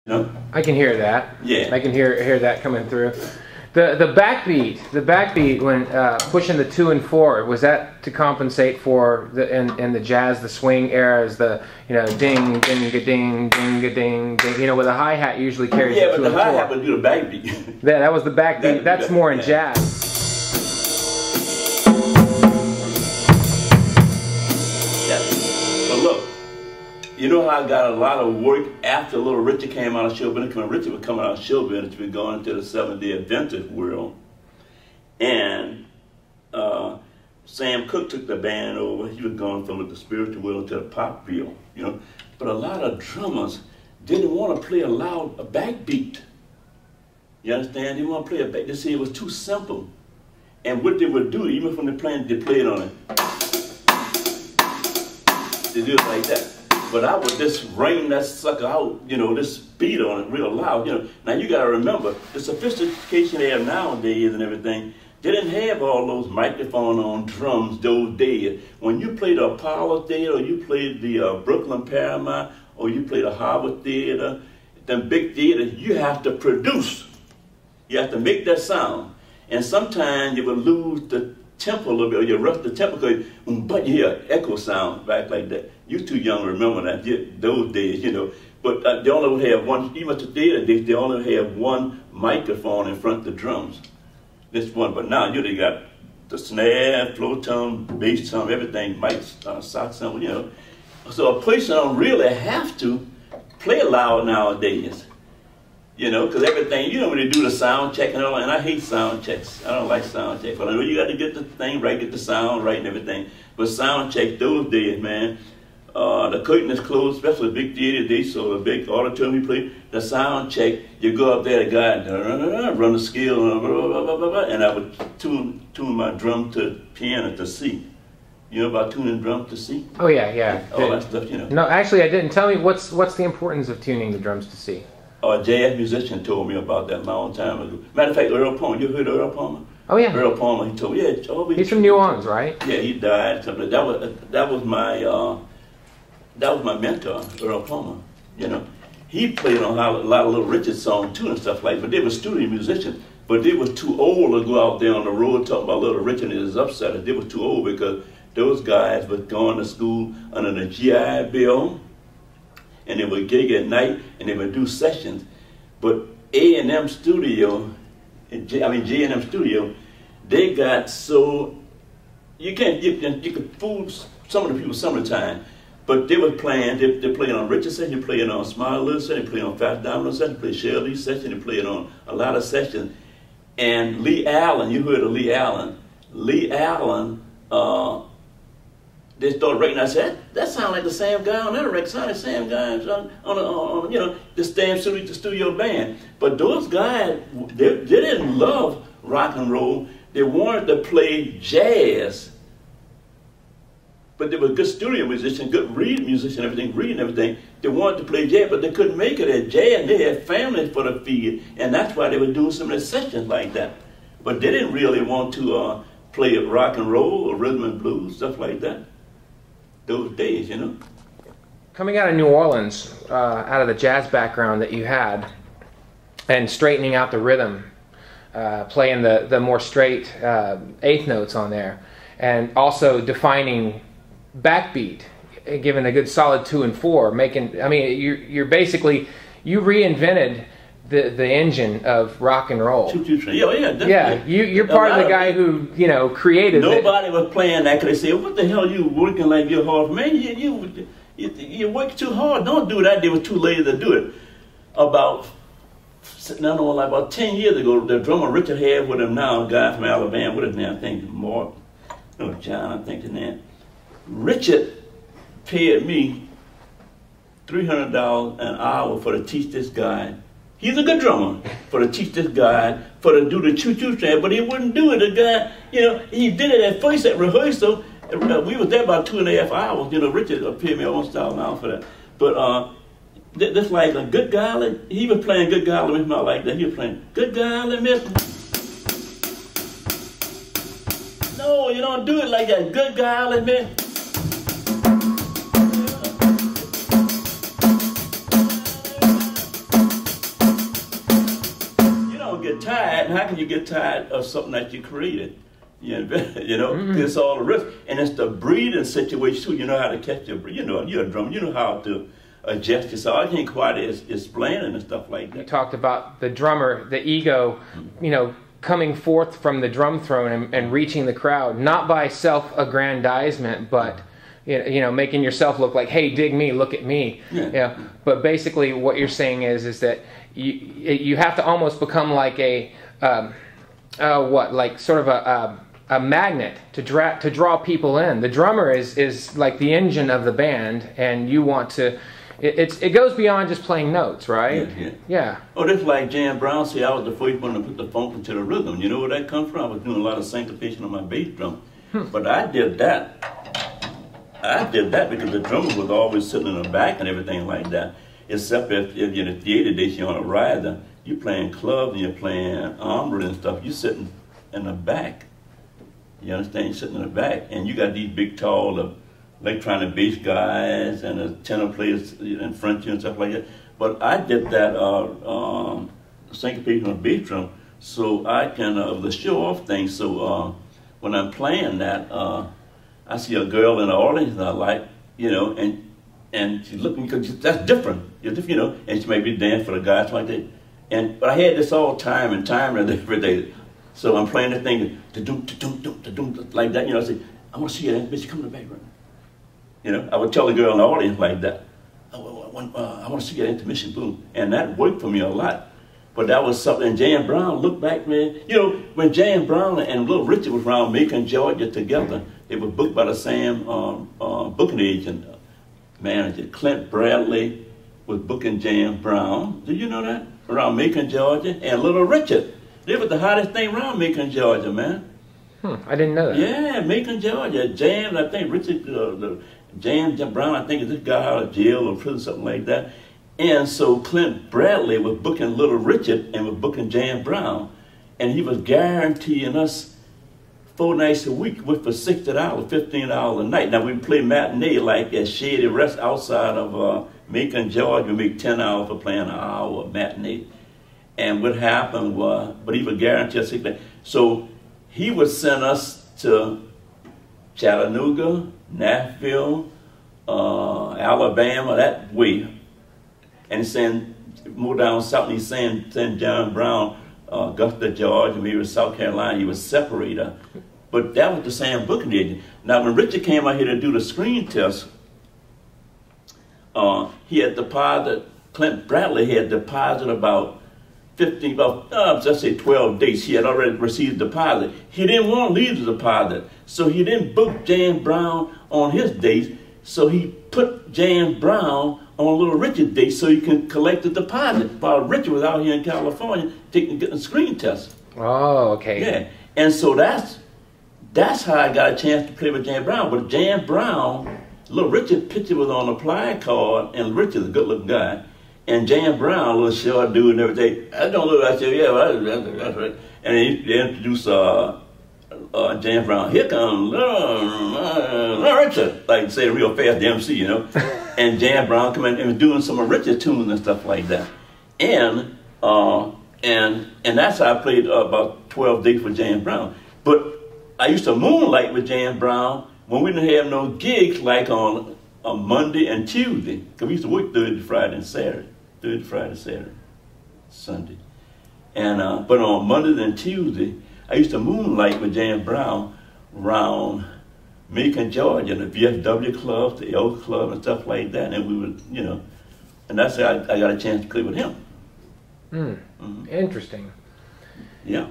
No? I can hear that. Yeah. I can hear that coming through. The backbeat when pushing the 2 and 4, was that to compensate for in the jazz, the swing eras, the ding ding a ding ding a ding ding, where the hi hat usually carries yeah, the 2 but and the 4. hi hat would do the backbeat. Yeah, that was the backbeat. That's more in jazz. Yeah. But look, you know how I got a lot of work after Little Richard came out of show business? When Richard was coming out of show business, we going into the 7-day Adventist world. And Sam Cooke took the band over. He was going from the spiritual world to the pop field, But a lot of drummers didn't want to play a backbeat. You understand? They didn't want to play a back. They said it was too simple. And what they would do, even when they played it on it, they do it like that. But I would just ring that sucker out, this beat on it real loud, Now you gotta remember, the sophistication they have nowadays and everything, they didn't have all those microphones on drums those days. When you played the Apollo Theater, or you played the Brooklyn Paramount, or you played the Harvard Theater, them big theaters, you have to produce. You have to make that sound. And sometimes you will lose the tempo a little bit, or you rush the tempo, but you hear echo sound back like that. You too young to remember that, those days, But they only would have one, even at the theater days, they only have one microphone in front of the drums. This one, but now they got the snare, floor tone, bass tone, everything, mics, saxophone, So a person don't really have to play loud nowadays. Because everything, when they do the sound check and all, and I hate sound checks. I don't like sound checks. But I know you got to get the thing right, get the sound right and everything. But sound check those days, man, the curtain is closed, especially big theater days, so a big auditorium you play, the sound check, you go up there, the guy, run the scale, and I would tune my drum to piano to C. You know about tuning drums to C? Oh, yeah. All that stuff, No, actually I didn't. Tell me, what's the importance of tuning the drums to C? A jazz musician told me about that a long time ago. Matter of fact, Earl Palmer. You heard Earl Palmer? Oh yeah. Earl Palmer. He told me. He's from New Orleans, right? Yeah, he died. Something. That was my mentor, Earl Palmer. He played on a lot of Little Richard songs too and stuff like. But they were studio musicians. But they were too old to go out there on the road talking about Little Richard and his upsetters. They were too old because those guys were going to school under the GI Bill. And they would gig at night, and they would do sessions. But A&M Studio, J&M Studio, they got so, you could fool some of the people some of the time, but they were playing, they played on Richard session, they played on Smiley Little session, they played on Fat Domino session, they played Shirley session, they played on a lot of sessions. And Lee Allen, you heard of Lee Allen. Lee Allen, they started writing. I said, that sounds like the same guy on that record. Sound like the same guy on the same studio band. But those guys, they didn't love rock and roll. They wanted to play jazz. But they were good studio musicians, good reading everything. They wanted to play jazz, but they couldn't make it at jazz. They had families for the feed, and that's why they were doing some of the sessions like that. But they didn't really want to play rock and roll or rhythm and blues, stuff like that. Those days, Coming out of New Orleans, out of the jazz background that you had, and straightening out the rhythm, playing the more straight eighth notes on there, and also defining backbeat, giving a good solid 2 and 4, you're basically, you reinvented the engine of rock and roll. Yeah, you're part of the guy who created. Nobody was playing that because they said, "What the hell are you working like you're hard, man? You work too hard. Don't do that." They were too lazy to do it. About 10 years ago, the drummer Richard had with him now, a guy from Alabama, what is his name? I think Mark, John. I think his name. Richard paid me $300 an hour for to teach this guy. He's a good drummer for to teach this guy to do the choo-choo train, but he wouldn't do it. The guy, he did it at first at rehearsal. We was there about 2.5 hours. Richard paid me almost $1,000 for that. But this like a good golly. He was playing good golly, not like that. He was playing good golly, miss. No, you don't do it like that. Good golly, miss. get tired. And how can you get tired of something that you created? You know, it's all the risk, and it's the breathing situation too. You know how to catch your breath. You know, you're a drummer. You know how to adjust yourself. I can't quite explain it and stuff like that. You talked about the drummer, the ego, you know, coming forth from the drum throne and reaching the crowd, not by self-aggrandizement, but you know, making yourself look like, hey, dig me, look at me. Yeah. But basically, what you're saying is that you have to almost become like a like sort of a magnet to draw people in. The drummer is like the engine of the band, and you want to. It goes beyond just playing notes, right? Yeah. Oh, that's like Jan Brown said, I was the first one to put the funk into the rhythm. You know where that comes from? I was doing a lot of syncopation on my bass drum. But I did that because the drummer was always sitting in the back and everything like that. Except if you're in the theater days, you're on a rider, you're playing clubs and you're playing armory and stuff, you're sitting in the back. You understand? You're sitting in the back, and you got these big, tall, electronic bass guys and the tenor players in front of you and stuff like that. But I did that syncopation on the bass drum so I can the show off thing. So when I'm playing that, I see a girl in the audience that I like, you know, and she's looking because that's different. You're different, you know, and she may be dancing for the guys like that. But I had this all time and every day. So I'm playing the thing, like that, you know. I say, I want to see that bitch come to the background. You know, I would tell the girl in the audience like that. I want to see that intermission, boom, and that worked for me a lot. But that was something. And Jan Brown looked back, man. You know, when Jan Brown and Little Richard was around Macon, Georgia together, they were booked by the same booking agent manager. Clint Bradley was booking Jan Brown. Did you know that? Around Macon, Georgia, and Little Richard. They were the hottest thing around Macon, Georgia, man. I didn't know that. Yeah, Macon, Georgia. Jan, I think Richard, Jan Brown, I think is this guy out of jail or prison, something like that. And so Clint Bradley was booking Little Richard and was booking Jan Brown. And he was guaranteeing us 4 nights a week with for $60, $15 a night. Now we play matinee like at Shady Rest outside of Macon, Georgia. We make $10 for playing an hour matinee. And what happened was, but he would guarantee us $60. So he would send us to Chattanooga, Nashville, Alabama, that way. And send more down south, and he's saying send John Brown, Augusta, Georgia, maybe South Carolina. He was separator. But that was the same booking agent. Now when Richard came out here to do the screen test, he had deposited, Clint Bradley had deposited about 12 days. He had already received the deposit. He didn't want to leave the deposit, so he didn't book Jan Brown on his dates. So he put Jan Brown on Little Richard's date so he can collect the deposit while Richard was out here in California getting the screen test. Oh, okay. Yeah, and so that's how I got a chance to play with Jan Brown. But Jan Brown, Little Richard's picture was on a play card, and Richard's a good-looking guy. And Jan Brown, a little short dude and everything, I don't look, I said, yeah, that's right. And they introduced Jan Brown. Here comes Little Richard, like say real fast, the MC, you know. And Jan Brown come in and was doing some of Richard's tunes and stuff like that. And that's how I played about 12 days for Jan Brown. But I used to moonlight with Jan Brown when we didn't have no gigs, like on a Monday and Tuesday, because we used to work Thursday, Friday, and Saturday. Thursday, Friday, Saturday, Sunday. And but on Monday and Tuesday, I used to moonlight with Jan Brown around Macon, Georgia, the VFW clubs, the Elk Club, and stuff like that. And we would, you know, and that's how I got a chance to play with him. Interesting. Yeah.